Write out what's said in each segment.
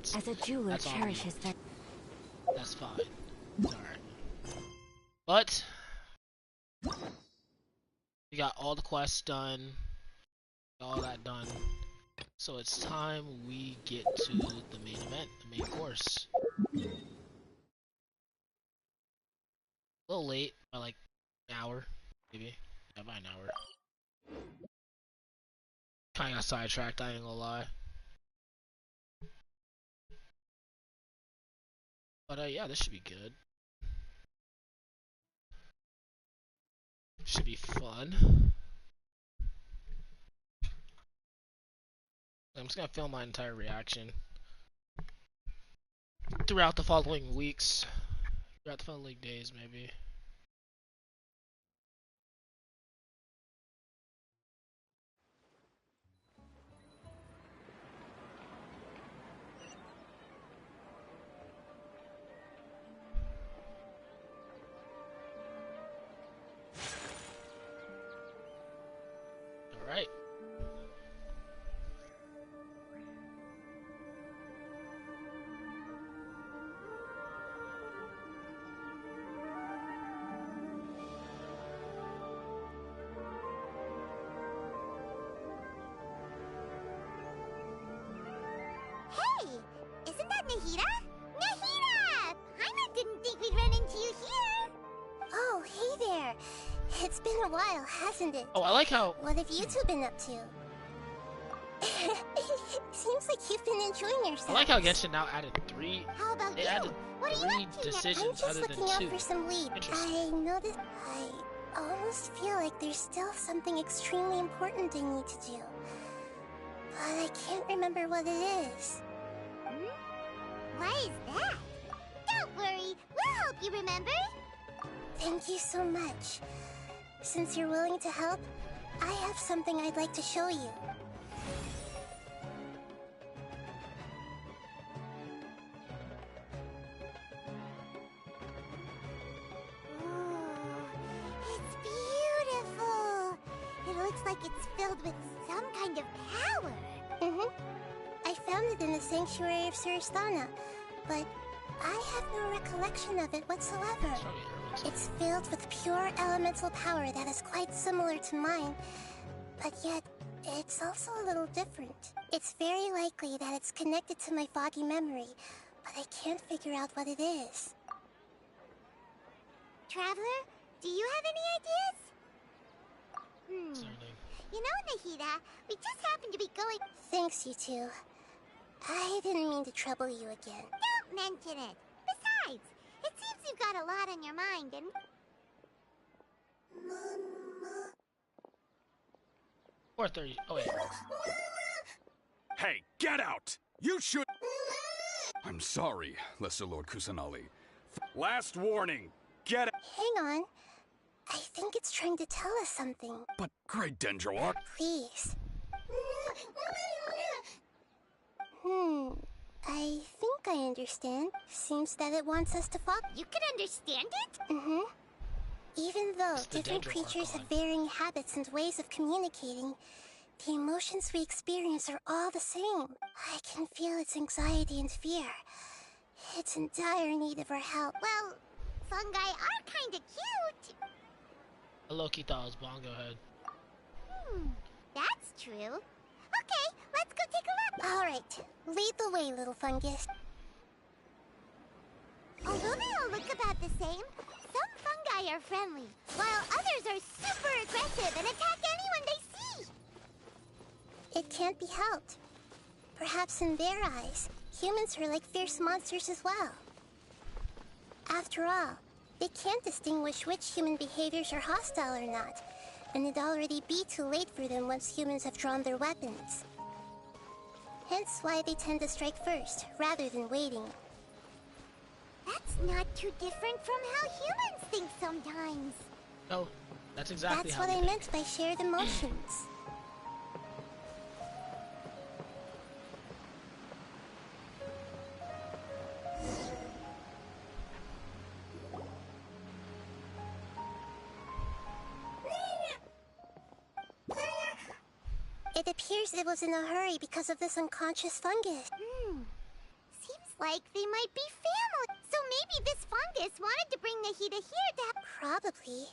that's As a jeweler that's on me. cherishes their... That's fine. Alright. But we got all the quests done, all that done. So it's time we get to the main event, the main course. A little late, by like an hour, maybe. Yeah, by an hour. Kinda got sidetracked, I ain't gonna lie. But yeah, this should be good. Should be fun. I'm just gonna film my entire reaction throughout the following weeks, throughout the following days, maybe. Alright. Hey, isn't that Nahida? Nahida! Paimon didn't think we'd run into you here. Oh, hey there. It's been a while, hasn't it? Oh, I like how... What have you two been up to? Seems like you've been enjoying yourself. I like how Genshin now added 3. How about They you? added What are you 3 up to now? decisions I'm just other than looking out 2. for some leads. Interesting. I noticed I almost feel like there's still something extremely important I need to do. But I can't remember what it is. What is that? Don't worry, we'll help you remember. Thank you so much. Since you're willing to help, I have something I'd like to show you. It's beautiful. It looks like it's filled with some kind of power. I found it in the sanctuary of Suristana, but I have no recollection of it whatsoever. It's filled with pure elemental power that is quite similar to mine, but yet it's also a little different. It's very likely that it's connected to my foggy memory, but I can't figure out what it is. Traveler, do you have any ideas? Certainly. You know, Nahida, we just happened to be going... Thanks, you two. I didn't mean to trouble you again. Don't mention it. Besides, it seems you've got a lot on your mind, and... 4:30. Oh wait. Hey, get out! You should... I'm sorry, Lesser Lord Kusanali. Last warning, get out! Hang on. I think it's trying to tell us something. But Great Dendroark... Please. I think I understand. Seems that it wants us to fog. You can understand it? Even though It's the different Dendro creatures have Archon. varying habits and ways of communicating, the emotions we experience are all the same. I can feel its anxiety and fear. It's in dire need of our help. Well, fungi are kinda cute. Loki thought it was Bongo Head. That's true. Okay, let's go take a look. All right, lead the way, little fungus. Although they all look about the same, some fungi are friendly, while others are super aggressive and attack anyone they see. It can't be helped. Perhaps in their eyes, humans are like fierce monsters as well. After all, they can't distinguish which human behaviors are hostile or not, and it'd already be too late for them once humans have drawn their weapons. Hence why they tend to strike first, rather than waiting. That's not too different from how humans think sometimes. No, that's exactly That's how what they I think. meant by shared emotions. It appears it was in a hurry because of this unconscious fungus. like they might be family. So maybe this fungus wanted to bring Nahida here to Probably.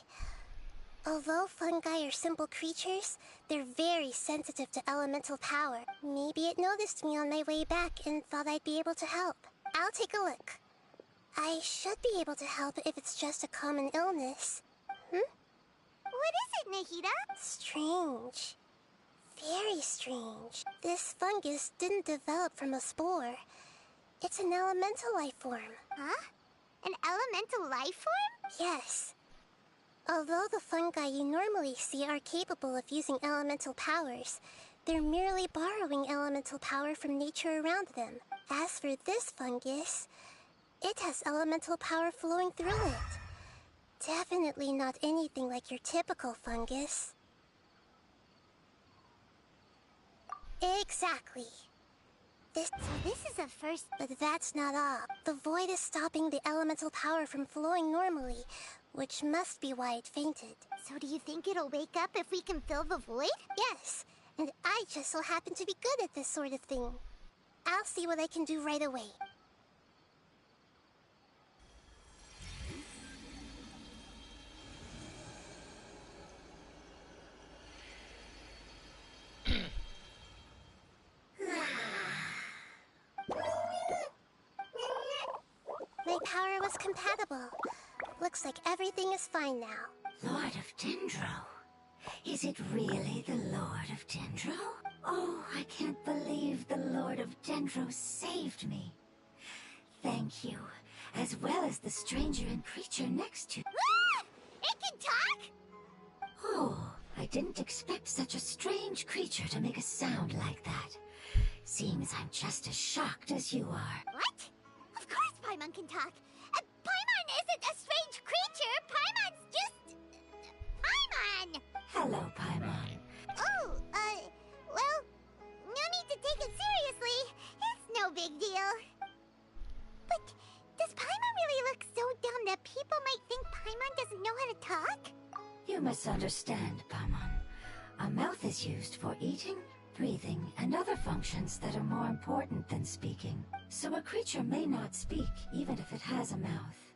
Although fungi are simple creatures, they're very sensitive to elemental power. Maybe it noticed me on my way back and thought I'd be able to help. I'll take a look. I should be able to help if it's just a common illness. What is it, Nahida? Strange. Very strange. This fungus didn't develop from a spore. It's an elemental life form. Huh? An elemental life form? Yes. Although the fungi you normally see are capable of using elemental powers, they're merely borrowing elemental power from nature around them. As for this fungus, it has elemental power flowing through it. Definitely not anything like your typical fungus. Exactly. So this is a first, but that's not all. The void is stopping the elemental power from flowing normally, which must be why it fainted. So do you think it'll wake up if we can fill the void? Yes, and I just so happen to be good at this sort of thing. I'll see what I can do right away. My power was compatible. Looks like everything is fine now. Lord of Dendro? Is it really the Lord of Dendro? Oh, I can't believe the Lord of Dendro saved me. Thank you, as well as the stranger and creature next to... Ah! It can talk? Oh, I didn't expect such a strange creature to make a sound like that. Seems I'm just as shocked as you are. What? Of course Paimon can talk. Paimon isn't a strange creature. Paimon's just... Paimon! Hello, Paimon. Oh, well, no need to take it seriously. It's no big deal. But does Paimon really look so dumb that people might think Paimon doesn't know how to talk? You misunderstand, Paimon. A mouth is used for eating, breathing, and other functions that are more important than speaking. So a creature may not speak, even if it has a mouth.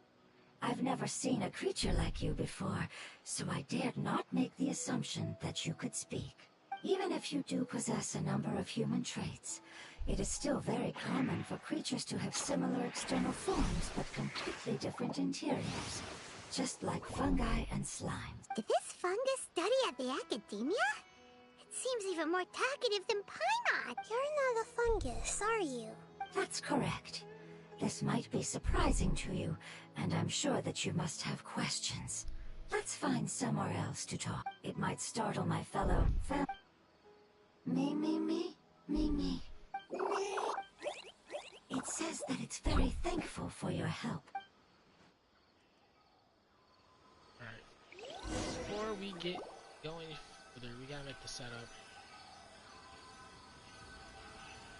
I've never seen a creature like you before, so I dared not make the assumption that you could speak. Even if you do possess a number of human traits, it is still very common for creatures to have similar external forms but completely different interiors, just like fungi and slimes. Did this fungus study at the academia? It seems even more talkative than Paimon. You're not a fungus, are you? That's correct. This might be surprising to you, and I'm sure that you must have questions. Let's find somewhere else to talk. It might startle my fellow Me. It says that it's very thankful for your help. Alright. Before we get going further, we gotta make the setup.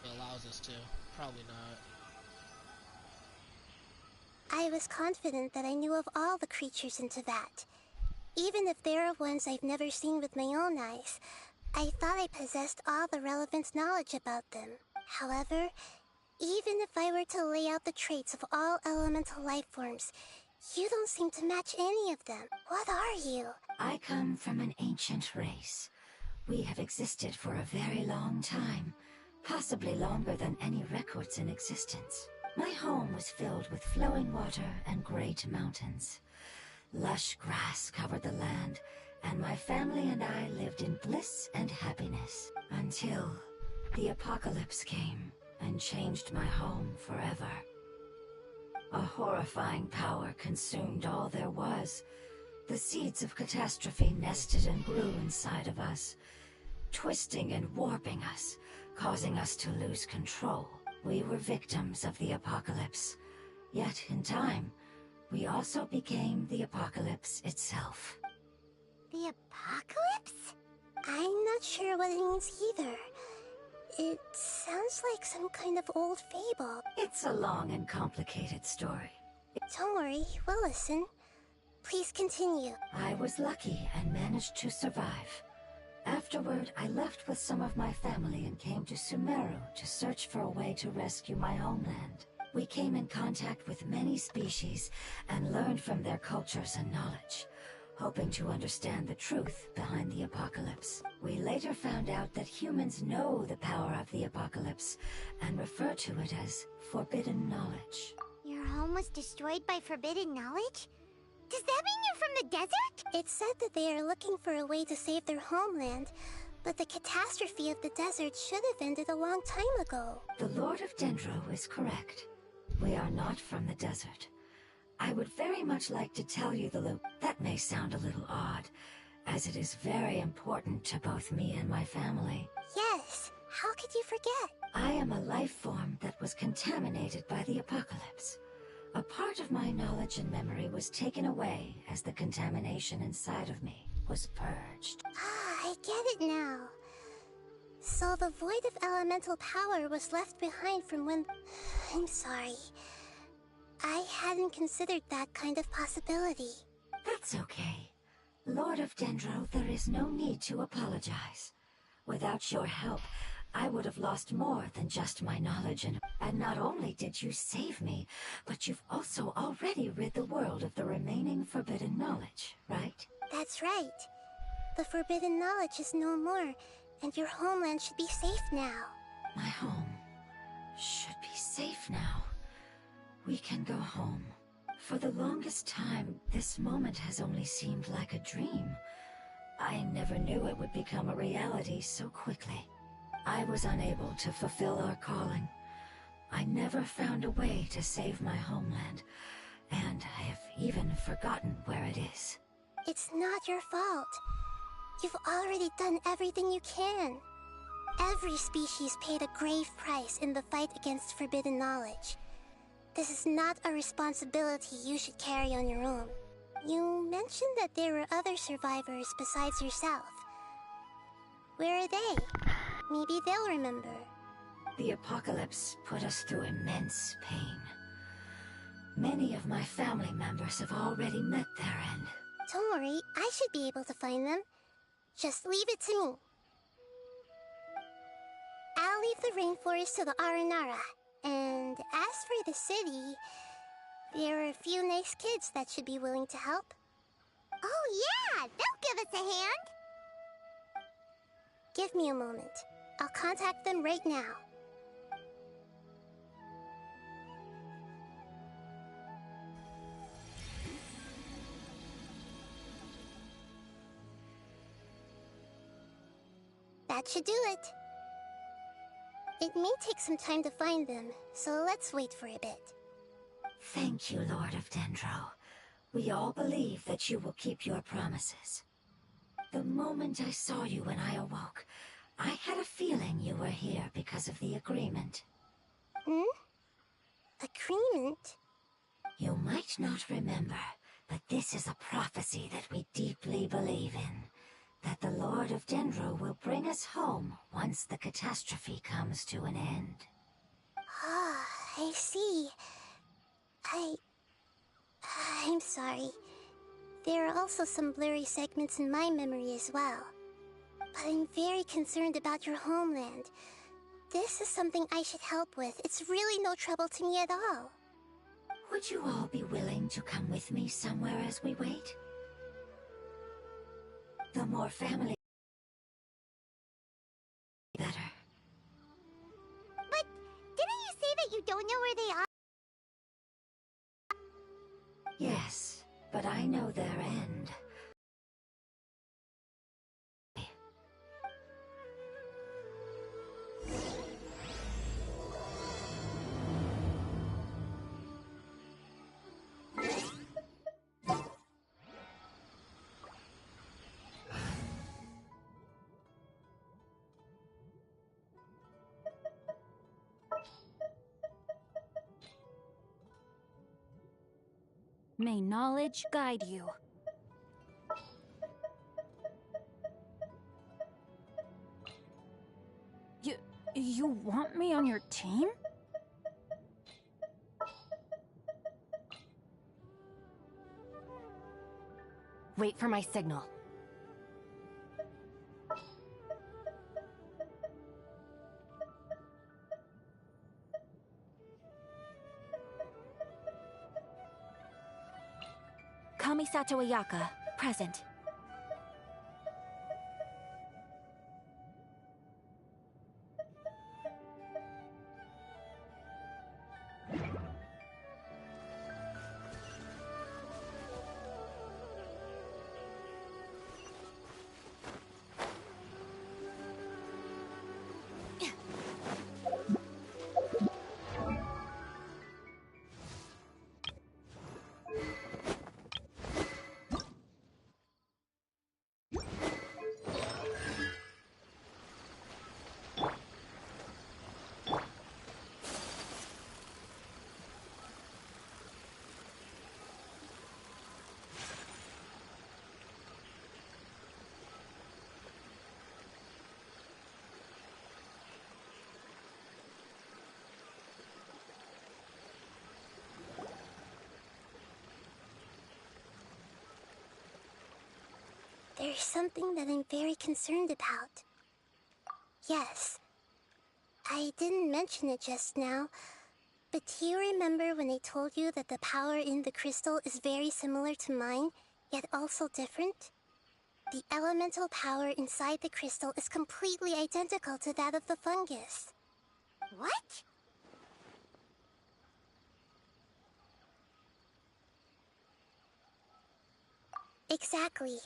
It allows us to. Probably not. I was confident that I knew of all the creatures in Teyvat. Even if there are ones I've never seen with my own eyes, I thought I possessed all the relevant knowledge about them. However, even if I were to lay out the traits of all elemental life forms, you don't seem to match any of them. What are you? I come from an ancient race. We have existed for a very long time, possibly longer than any records in existence. My home was filled with flowing water and great mountains. Lush grass covered the land, and my family and I lived in bliss and happiness until the apocalypse came and changed my home forever. A horrifying power consumed all there was. The seeds of catastrophe nested and grew inside of us, twisting and warping us, causing us to lose control. We were victims of the apocalypse, yet in time, we also became the apocalypse itself. The apocalypse? I'm not sure what it means either. It sounds like some kind of old fable. It's a long and complicated story. Don't worry, we'll listen. Please continue. I was lucky and managed to survive. Afterward, I left with some of my family and came to Sumeru to search for a way to rescue my homeland. We came in contact with many species and learned from their cultures and knowledge, hoping to understand the truth behind the apocalypse. We later found out that humans know the power of the apocalypse and refer to it as forbidden knowledge. Your home was destroyed by forbidden knowledge? Does that mean you're from the desert? It said that they are looking for a way to save their homeland, but the catastrophe of the desert should have ended a long time ago. The Lord of Dendro is correct. We are not from the desert. I would very much like to tell you the loop. That may sound a little odd, as it is very important to both me and my family. Yes, how could you forget? I am a life form that was contaminated by the apocalypse. A part of my knowledge and memory was taken away as the contamination inside of me was purged. Ah, I get it now. So the void of elemental power was left behind from when... I'm sorry. I hadn't considered that kind of possibility. That's okay. Lord of Dendro, there is no need to apologize. Without your help, I would have lost more than just my knowledge and not only did you save me, but you've also already rid the world of the remaining forbidden knowledge, right? That's right. The forbidden knowledge is no more, and your homeland should be safe now. My home should be safe now. We can go home. For the longest time, this moment has only seemed like a dream. I never knew it would become a reality so quickly. I was unable to fulfill our calling. I never found a way to save my homeland, and I have even forgotten where it is. It's not your fault. You've already done everything you can. Every species paid a grave price in the fight against forbidden knowledge. This is not a responsibility you should carry on your own. You mentioned that there were other survivors besides yourself. Where are they? Maybe they'll remember. The apocalypse put us through immense pain. Many of my family members have already met their end. Don't worry, I should be able to find them. Just leave it to me. I'll leave the rainforest to the Aranara. And as for the city, there are a few nice kids that should be willing to help. Oh yeah, they'll give us a hand. Give me a moment. I'll contact them right now. That should do it. It may take some time to find them, so let's wait for a bit. Thank you, Lord of Dendro. We all believe that you will keep your promises. The moment I saw you when I awoke, I had a feeling you were here because of the agreement. Hmm? Agreement? You might not remember, but this is a prophecy that we deeply believe in. That the Lord of Dendro will bring us home once the catastrophe comes to an end. Ah, I see. I'm sorry. There are also some blurry segments in my memory as well. But I'm very concerned about your homeland. This is something I should help with. It's really no trouble to me at all. Would you all be willing to come with me somewhere as we wait? The more family, the better. But didn't you say that you don't know where they are? Yes, but I know their end. May knowledge guide you. You want me on your team? Wait for my signal. Kamisato Ayaka, present. There's something that I'm very concerned about. Yes. I didn't mention it just now, but do you remember when I told you that the power in the crystal is very similar to mine, yet also different? The elemental power inside the crystal is completely identical to that of the fungus. What? Exactly.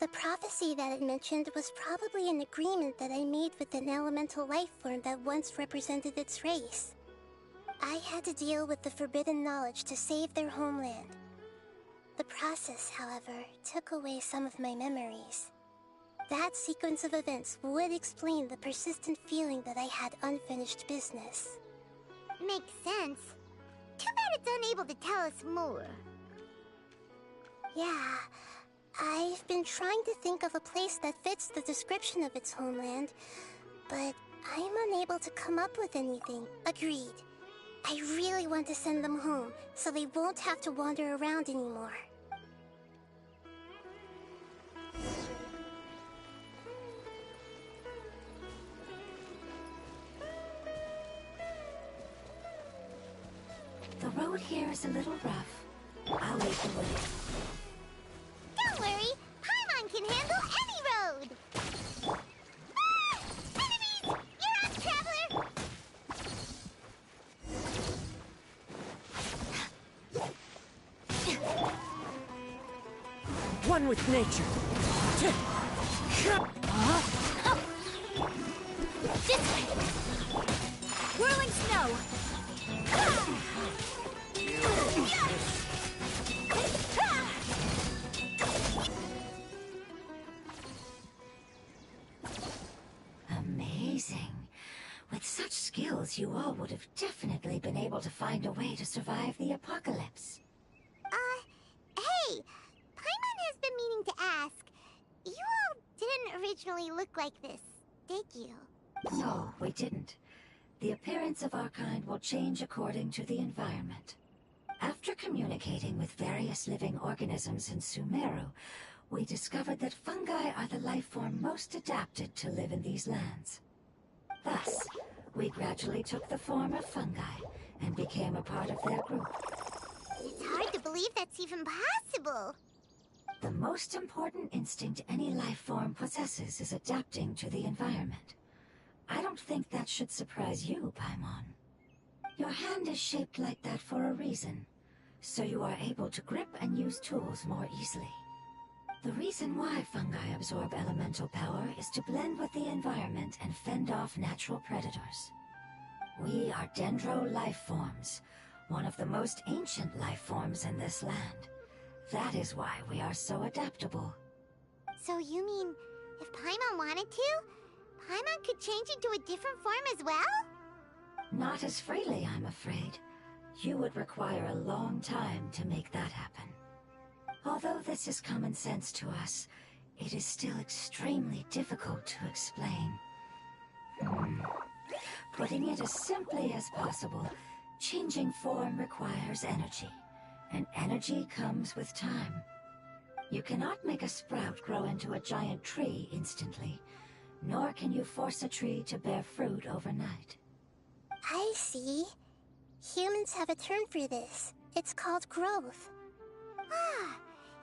The prophecy that it mentioned was probably an agreement that I made with an elemental life form that once represented its race. I had to deal with the forbidden knowledge to save their homeland. The process, however, took away some of my memories. That sequence of events would explain the persistent feeling that I had unfinished business. Makes sense. Too bad it's unable to tell us more. Yeah. I've been trying to think of a place that fits the description of its homeland, but I'm unable to come up with anything. Agreed. I really want to send them home, so they won't have to wander around anymore. The road here is a little rough. I'll lead the way. Don't worry, Paimon can handle any road! Ah! Enemies! You're up, Traveler! One with nature. This way! Whirling snow! Amazing. With such skills, you all would have definitely been able to find a way to survive the apocalypse. Hey! Paimon has been meaning to ask. You all didn't originally look like this, did you? No, we didn't. The appearance of our kind will change according to the environment. After communicating with various living organisms in Sumeru, we discovered that fungi are the life form most adapted to live in these lands. Thus, we gradually took the form of fungi and became a part of their group. It's hard to believe that's even possible. The most important instinct any life form possesses is adapting to the environment. I don't think that should surprise you, Paimon. Your hand is shaped like that for a reason, so you are able to grip and use tools more easily. The reason why fungi absorb elemental power is to blend with the environment and fend off natural predators. We are dendro life forms, one of the most ancient life forms in this land. That is why we are so adaptable. So you mean, if Paimon wanted to, Paimon could change into a different form as well? Not as freely, I'm afraid. You would require a long time to make that happen. Although this is common sense to us, it is still extremely difficult to explain. Putting it as simply as possible, changing form requires energy, and energy comes with time. You cannot make a sprout grow into a giant tree instantly, nor can you force a tree to bear fruit overnight. I see. Humans have a term for this. It's called growth. Ah,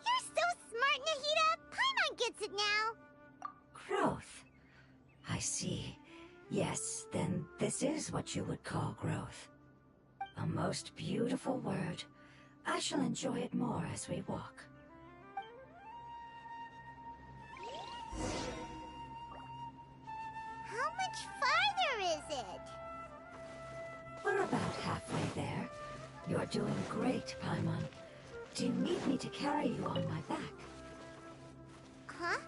you're so smart, Nahida! Paimon gets it now! Growth. I see. Yes, then this is what you would call growth. A most beautiful word. I shall enjoy it more as we walk. How much farther is it? We're about halfway there. You're doing great, Paimon. Do you need me to carry you on my back? Huh?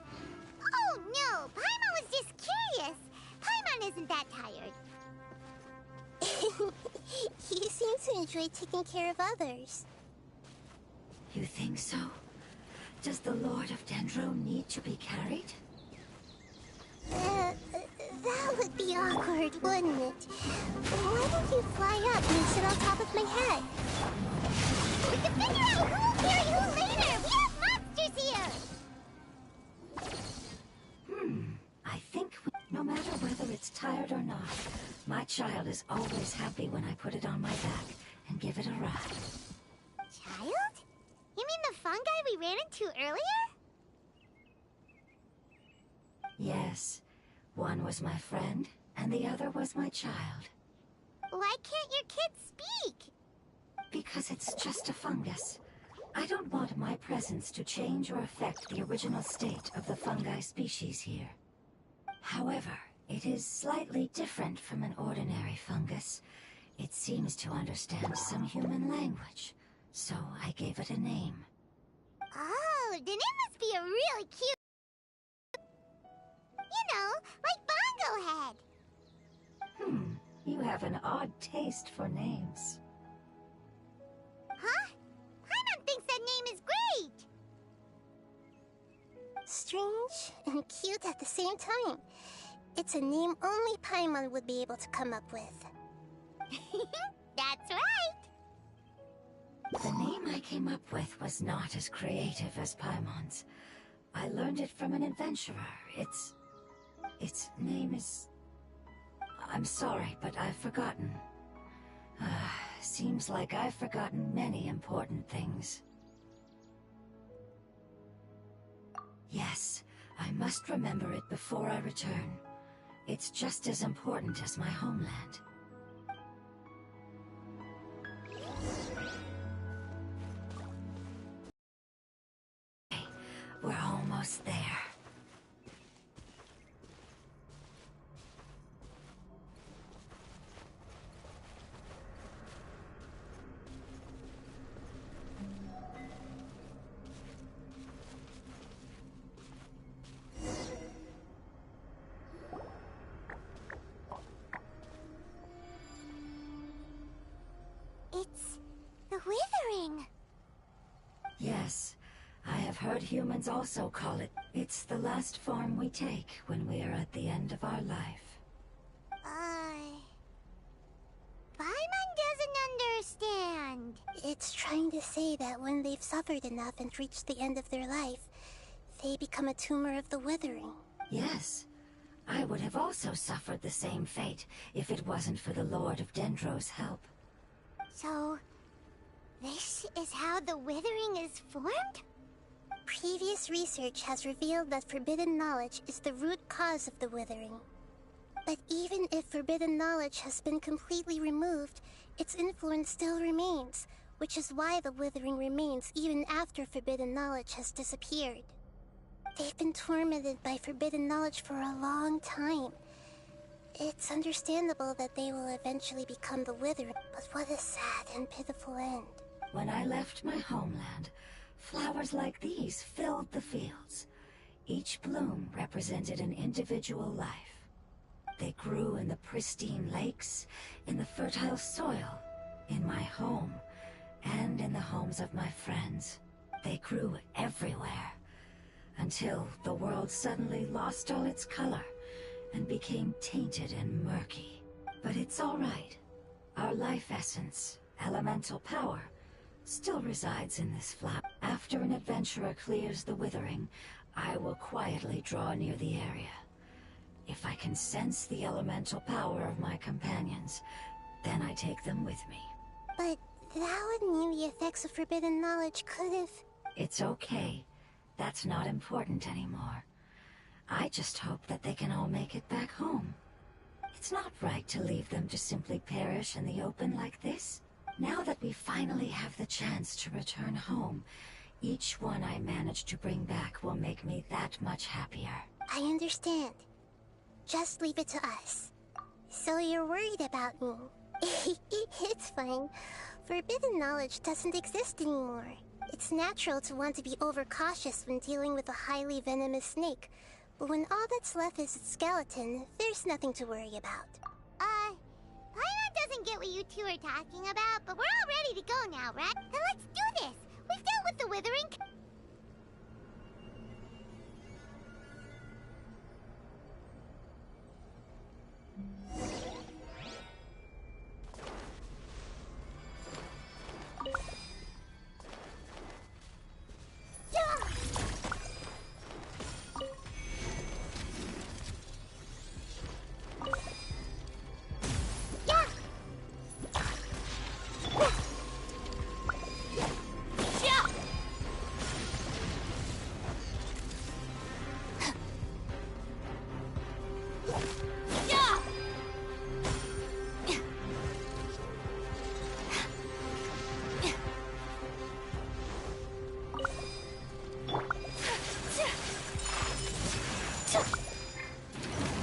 Oh no! Paimon was just curious! Paimon isn't that tired. You seem to enjoy taking care of others. You think so? Does the Lord of Dendro need to be carried? That would be awkward, wouldn't it? Why don't you fly up and sit on top of my head? We can figure out who'll carry who later! We have monsters here! I think no matter whether it's tired or not, my child is always happy when I put it on my back and give it a ride. Child? You mean the fungi we ran into earlier? Yes, one was my friend, and the other was my child. Why can't your kid speak? Because it's just a fungus. I don't want my presence to change or affect the original state of the fungi species here. However, it is slightly different from an ordinary fungus. It seems to understand some human language, so I gave it a name. Oh, then it must be a really cute... You know, like Bongo Head. You have an odd taste for names. Huh? Paimon thinks that name is great! Strange and cute at the same time. It's a name only Paimon would be able to come up with. That's right! The name I came up with was not as creative as Paimon's. I learned it from an adventurer. Its name is... I'm sorry, but I've forgotten. Seems like I've forgotten many important things. Yes, I must remember it before I return. It's just as important as my homeland. We're almost there. It's the Withering. Yes, I have heard humans also call it. It's the last form we take when we are at the end of our life. Paimon doesn't understand. It's trying to say that when they've suffered enough and reached the end of their life, they become a tumor of the Withering. Yes, I would have also suffered the same fate if it wasn't for the Lord of Dendro's help. So, this is how the Withering is formed? Previous research has revealed that forbidden knowledge is the root cause of the Withering. But even if forbidden knowledge has been completely removed, its influence still remains, which is why the Withering remains even after forbidden knowledge has disappeared. They've been tormented by forbidden knowledge for a long time. It's understandable that they will eventually become the Withering, but what a sad and pitiful end. When I left my homeland, flowers like these filled the fields. Each bloom represented an individual life. They grew in the pristine lakes, in the fertile soil, in my home, and in the homes of my friends. They grew everywhere, until the world suddenly lost all its color and became tainted and murky. But it's all right. Our life essence, elemental power, still resides in this flower. After an adventurer clears the Withering, I will quietly draw near the area. If I can sense the elemental power of my companions, then I take them with me. But that would mean the effects of forbidden knowledge could have... It's okay. That's not important anymore. I just hope that they can all make it back home. It's not right to leave them to simply perish in the open like this. Now that we finally have the chance to return home, each one I manage to bring back will make me that much happier. I understand. Just leave it to us. So you're worried about me. It's fine. Forbidden knowledge doesn't exist anymore. It's natural to want to be overcautious when dealing with a highly venomous snake. But when all that's left is its skeleton, there's nothing to worry about. Paimon doesn't get what you two are talking about, but we're all ready to go now, right? Then let's do this! We've dealt with the withering...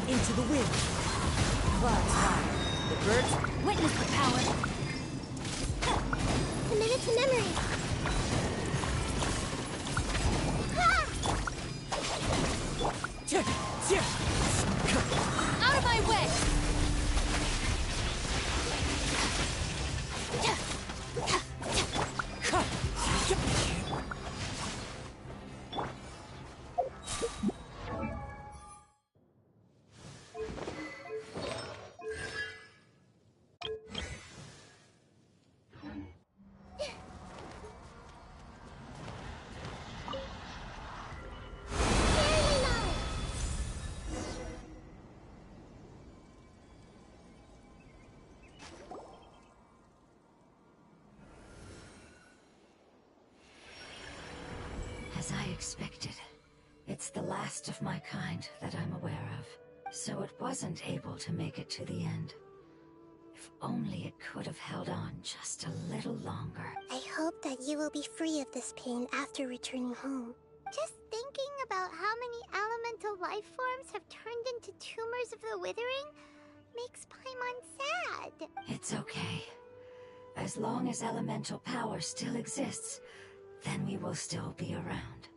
Into the wind. Clouds high. The birds Witness the power. Commit to memory. Out of my way! As I expected, it's the last of my kind that I'm aware of, so it wasn't able to make it to the end. If only it could have held on just a little longer. I hope that you will be free of this pain after returning home. Just thinking about how many elemental life forms have turned into tumors of the withering makes Paimon sad. It's okay. As long as elemental power still exists, then we will still be around.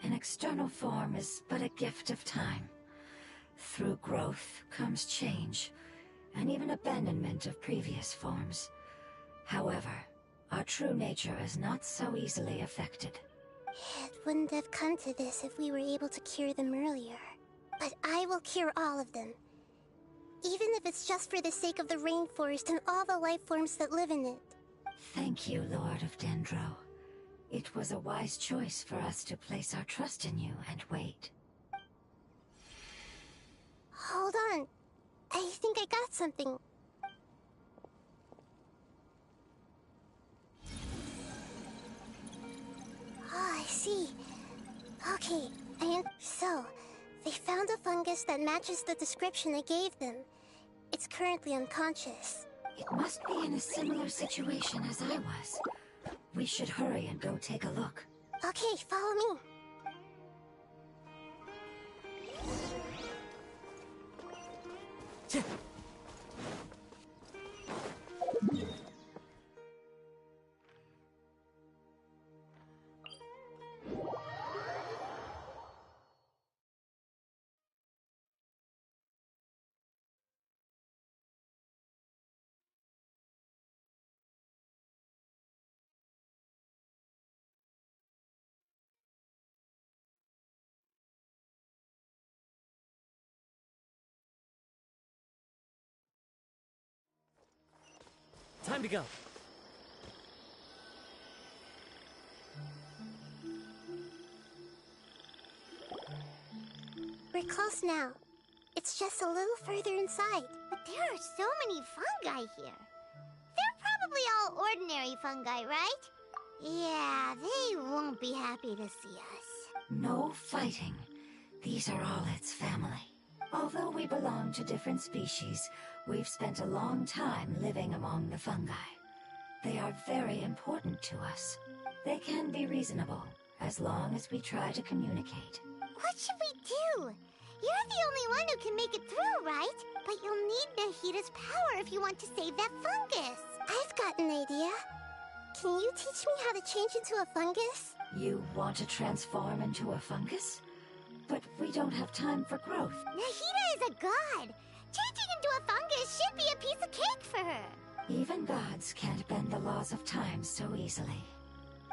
An external form is but a gift of time. Through growth comes change, and even abandonment of previous forms. However, our true nature is not so easily affected. It wouldn't have come to this if we were able to cure them earlier. But I will cure all of them. Even if it's just for the sake of the rainforest and all the life forms that live in it. Thank you, Lord of Dendro. It was a wise choice for us to place our trust in you and wait. Hold on. I think I got something. Oh, I see. Okay, so, they found a fungus that matches the description I gave them. It's currently unconscious. It must be in a similar situation as I was. We should hurry and go take a look. Okay, follow me. Time to go. We're close now. It's just a little further inside. But there are so many fungi here. They're probably all ordinary fungi, right? Yeah, they won't be happy to see us. No fighting. These are all its family. Although we belong to different species, we've spent a long time living among the fungi. They are very important to us. They can be reasonable, as long as we try to communicate. What should we do? You're the only one who can make it through, right? But you'll need Nahita's power if you want to save that fungus. I've got an idea. Can you teach me how to change into a fungus? You want to transform into a fungus? But we don't have time for growth. Nahita is a god. Changing into a fungus should be a piece of cake for her. Even gods can't bend the laws of time so easily.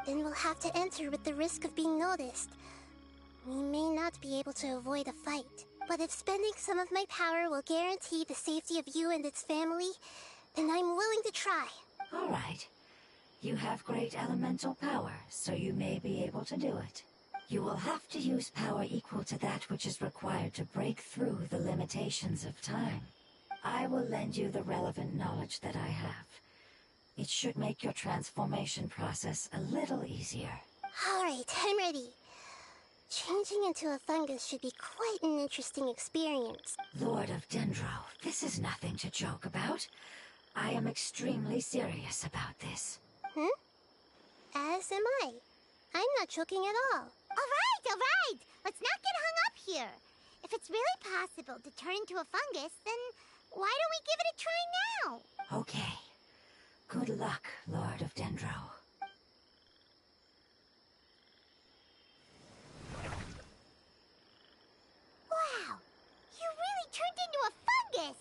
Then we'll have to enter with the risk of being noticed. We may not be able to avoid a fight, but if spending some of my power will guarantee the safety of you and its family, then I'm willing to try. All right. You have great elemental power, so you may be able to do it. You will have to use power equal to that which is required to break through the limitations of time. I will lend you the relevant knowledge that I have. It should make your transformation process a little easier. All right, I'm ready. Changing into a fungus should be quite an interesting experience. Lord of Dendro, this is nothing to joke about. I am extremely serious about this. As am I. I'm not joking at all. All right! Let's not get hung up here. If it's really possible to turn into a fungus, then why don't we give it a try now? Okay. Good luck, Lord of Dendro. Wow! You really turned into a fungus!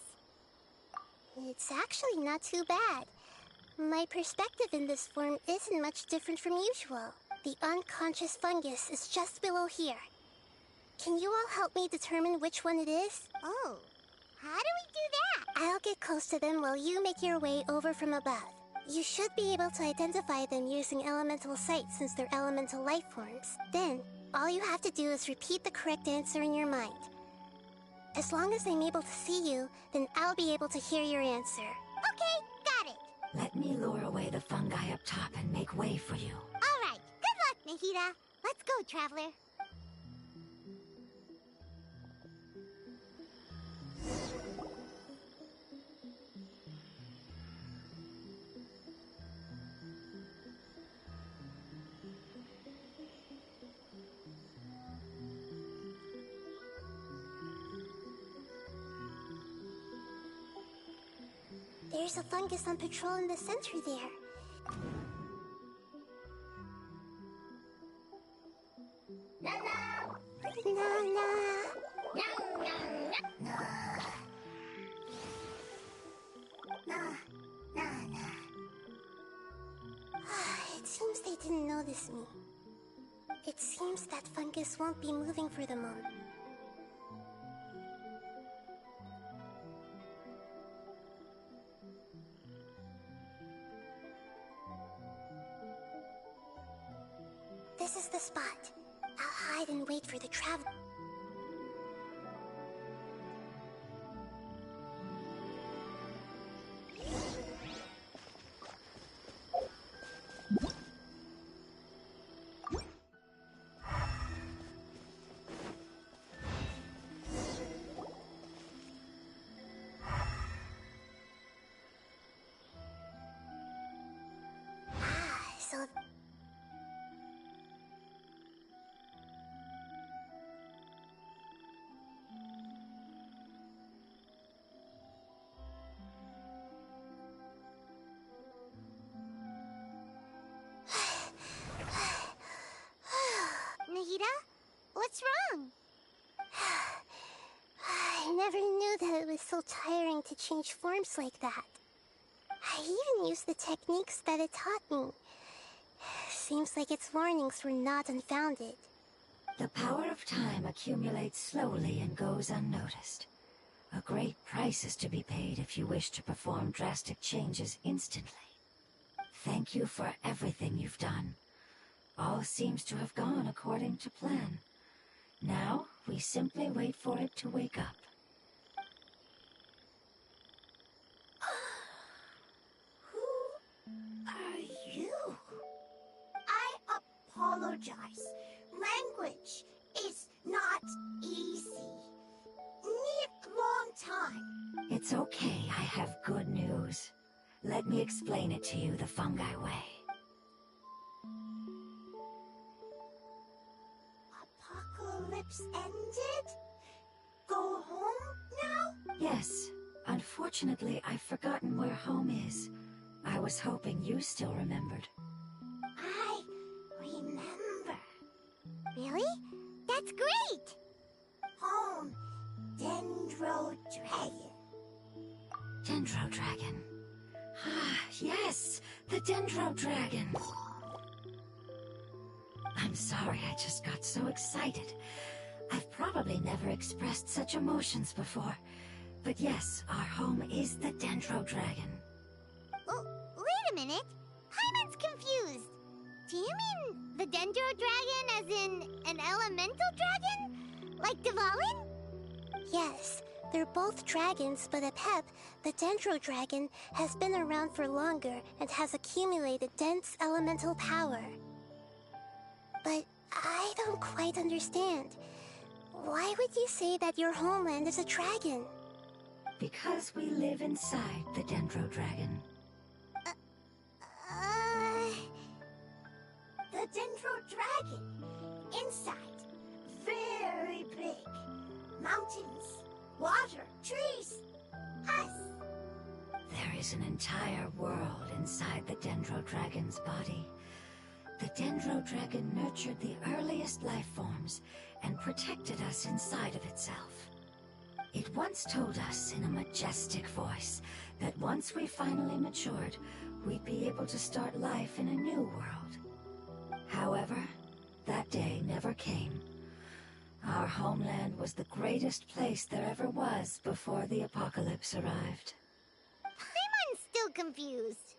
It's actually not too bad. My perspective in this form isn't much different from usual. The unconscious fungus is just below here. Can you all help me determine which one it is? Oh, how do we do that? I'll get close to them while you make your way over from above. You should be able to identify them using elemental sight since they're elemental life forms. Then, all you have to do is repeat the correct answer in your mind. As long as I'm able to see you, then I'll be able to hear your answer. Okay, got it. Let me lure away the fungi up top and make way for you. All right, good luck, Nahita. Let's go, Traveler. There's a fungus on patrol in the center there. It seems they didn't notice me. It seems that fungus won't be moving for the moment. This is the spot. I'll hide and wait for the traveler. So Nahita? What's wrong? I never knew that it was so tiring to change forms like that. I even used the techniques that it taught me. Seems like its warnings were not unfounded. The power of time accumulates slowly and goes unnoticed. A great price is to be paid if you wish to perform drastic changes instantly. Thank you for everything you've done. All seems to have gone according to plan. Now, we simply wait for it to wake up. Who are you? apologize. Language is not easy. Need long time. It's okay, I have good news. Let me explain it to you the fungi way. Apocalypse ended? Go home now? Yes. Unfortunately, I've forgotten where home is. I was hoping you still remembered. I remember. Really? That's great! Home, Dendro Dragon. Dendro Dragon. Ah, yes, the Dendro Dragon. I'm sorry, I just got so excited. I've probably never expressed such emotions before. But yes, our home is the Dendro Dragon. Oh, wait a minute. Paimon's confused. Do you mean the Dendro Dragon as in an elemental dragon? Like Dvalin? Yes, they're both dragons, but Apep, the Dendro Dragon, has been around for longer and has accumulated dense elemental power. But I don't quite understand. Why would you say that your homeland is a dragon? Because we live inside the Dendro Dragon. The Dendro Dragon. Inside. Very big. Mountains, water, trees. Us. There is an entire world inside the Dendro Dragon's body. The Dendro Dragon nurtured the earliest life forms and protected us inside of itself. It once told us in a majestic voice that once we finally matured, we'd be able to start life in a new world. However, that day never came. Our homeland was the greatest place there ever was before the apocalypse arrived. Paimon's still confused.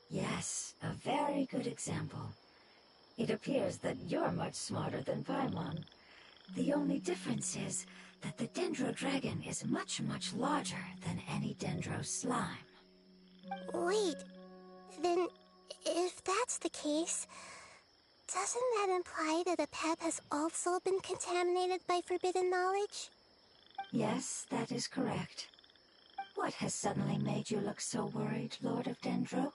Yes, a very good example. It appears that you're much smarter than Paimon. The only difference is that the Dendro Dragon is much, much larger than any Dendro slime. Wait, then if that's the case, doesn't that imply that Apep has also been contaminated by forbidden knowledge? Yes, that is correct. What has suddenly made you look so worried, Lord of Dendro?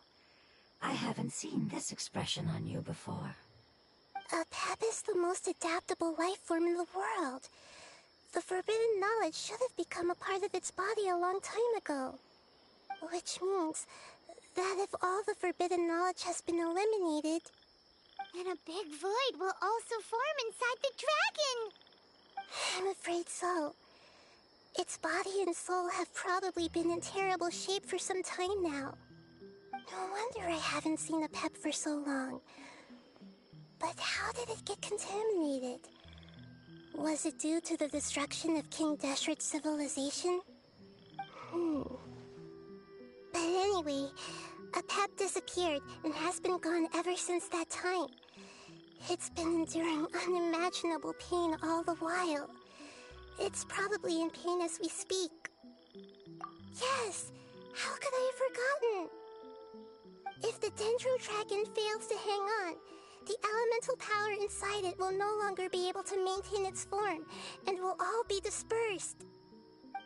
I haven't seen this expression on you before. Apep is the most adaptable life form in the world. The forbidden knowledge should have become a part of its body a long time ago. Which means that if all the forbidden knowledge has been eliminated, then a big void will also form inside the dragon! I'm afraid so. Its body and soul have probably been in terrible shape for some time now. No wonder I haven't seen Apep for so long. But how did it get contaminated? Was it due to the destruction of King Deshret's civilization? But anyway, Apep disappeared and has been gone ever since that time. It's been enduring unimaginable pain all the while. It's probably in pain as we speak. Yes! How could I have forgotten? If the Dendro Dragon fails to hang on, the elemental power inside it will no longer be able to maintain its form, and will all be dispersed.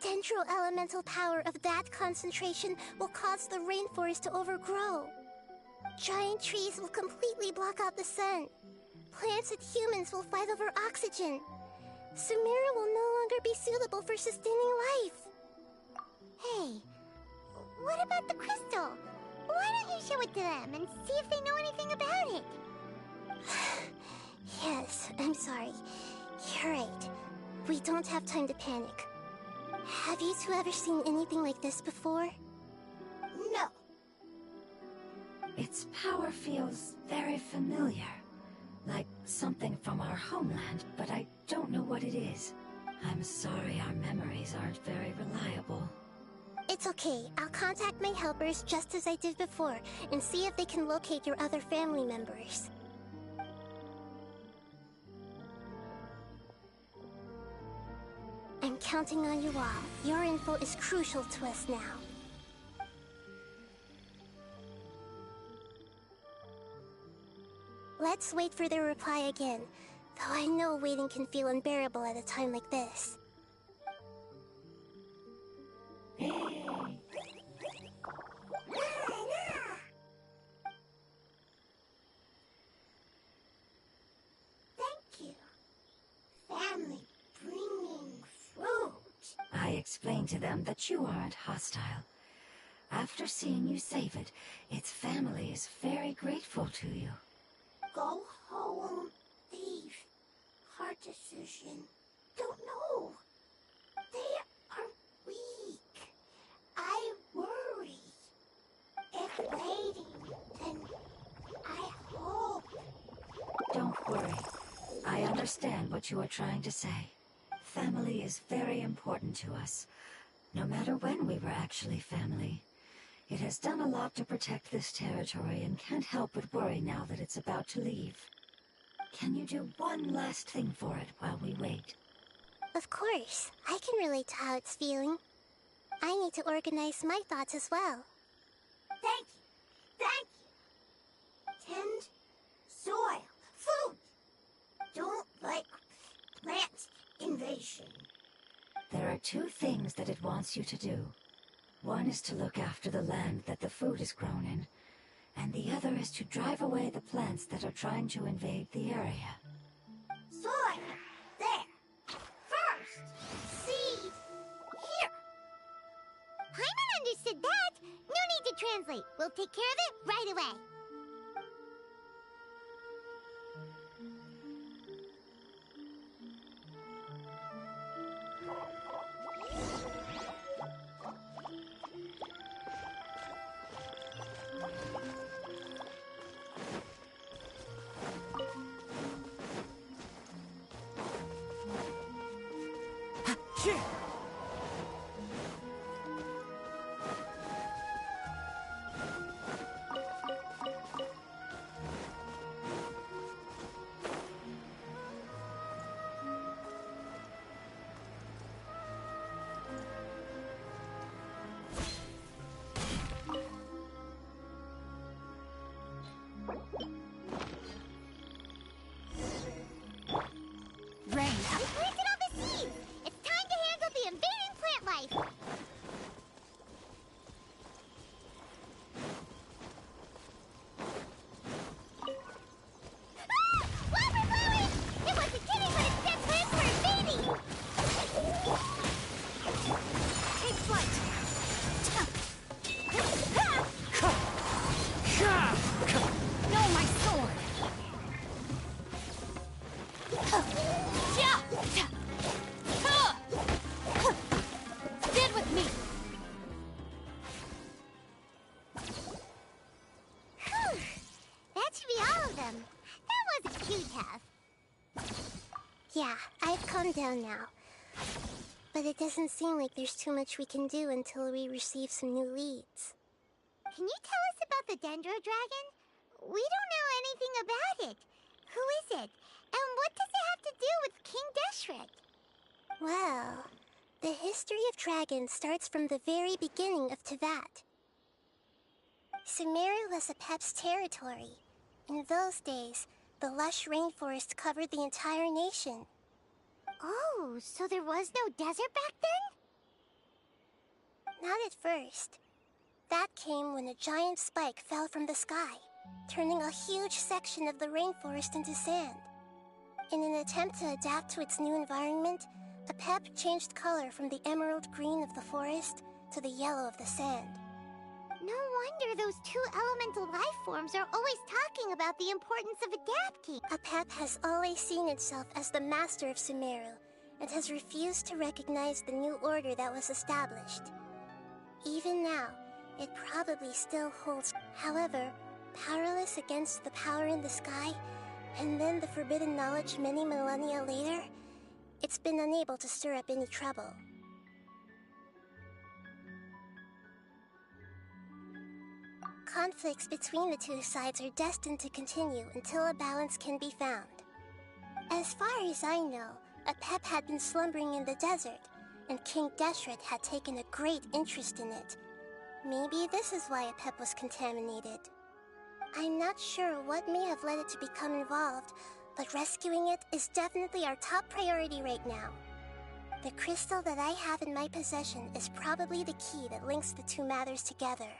Dendro elemental power of that concentration will cause the rainforest to overgrow. Giant trees will completely block out the sun. Plants and humans will fight over oxygen. Sumeru will no longer be suitable for sustaining life. Hey, what about the crystal? Why don't you show it to them and see if they know anything about it? Yes, I'm sorry. You're right. We don't have time to panic. Have you two ever seen anything like this before? No. Its power feels very familiar. Like something from our homeland, but I don't know what it is. I'm sorry our memories aren't very reliable. It's okay. I'll contact my helpers just as I did before and see if they can locate your other family members. I'm counting on you all. Your info is crucial to us now. Let's wait for their reply again, though I know waiting can feel unbearable at a time like this. Thank you. Family bringing fruit. I explained to them that you aren't hostile. After seeing you save it, its family is very grateful to you. Go home, thief. Hard decision. Don't know. They are weak. I worry. If waiting, then I hope. Don't worry. I understand what you are trying to say. Family is very important to us, no matter when we were actually family. It has done a lot to protect this territory and can't help but worry now that it's about to leave. Can you do one last thing for it while we wait? Of course, I can relate to how it's feeling. I need to organize my thoughts as well. Thank you. Thank you. Tend, soil, food. Don't like plant invasion. There are two things that it wants you to do. One is to look after the land that the food is grown in, and the other is to drive away the plants that are trying to invade the area. Soil. There. First. Seed. Here. Paimon understood that. No need to translate. We'll take care of it right away. Rain. We planted all the seeds. It's time to handle the invading plant life. Ah! Wildfire blowing! It wasn't kidding when it said plants were invading! Take flight. No, my sword. Stand with me. Whew. That should be all of them. That wasn't too tough. Yeah, I've calmed down now. But it doesn't seem like there's too much we can do until we receive some new leads. Can you tell us about the Dendro Dragon? We don't know anything about it. Who is it? And what does it have to do with King Deshret? Well, the history of dragons starts from the very beginning of Teyvat. Sumeru was Apep's territory. In those days, the lush rainforest covered the entire nation. Oh, so there was no desert back then? Not at first. That came when a giant spike fell from the sky, turning a huge section of the rainforest into sand. In an attempt to adapt to its new environment, Apep changed color from the emerald green of the forest to the yellow of the sand. No wonder those two elemental life forms are always talking about the importance of adapting. Apep has always seen itself as the master of Sumeru, and has refused to recognize the new order that was established. Even now, it probably still holds. However, powerless against the power in the sky, and then the forbidden knowledge many millennia later, it's been unable to stir up any trouble. Conflicts between the two sides are destined to continue until a balance can be found. As far as I know, Apep had been slumbering in the desert, and King Deshret had taken a great interest in it. Maybe this is why Apep was contaminated. I'm not sure what may have led it to become involved, but rescuing it is definitely our top priority right now. The crystal that I have in my possession is probably the key that links the two matters together.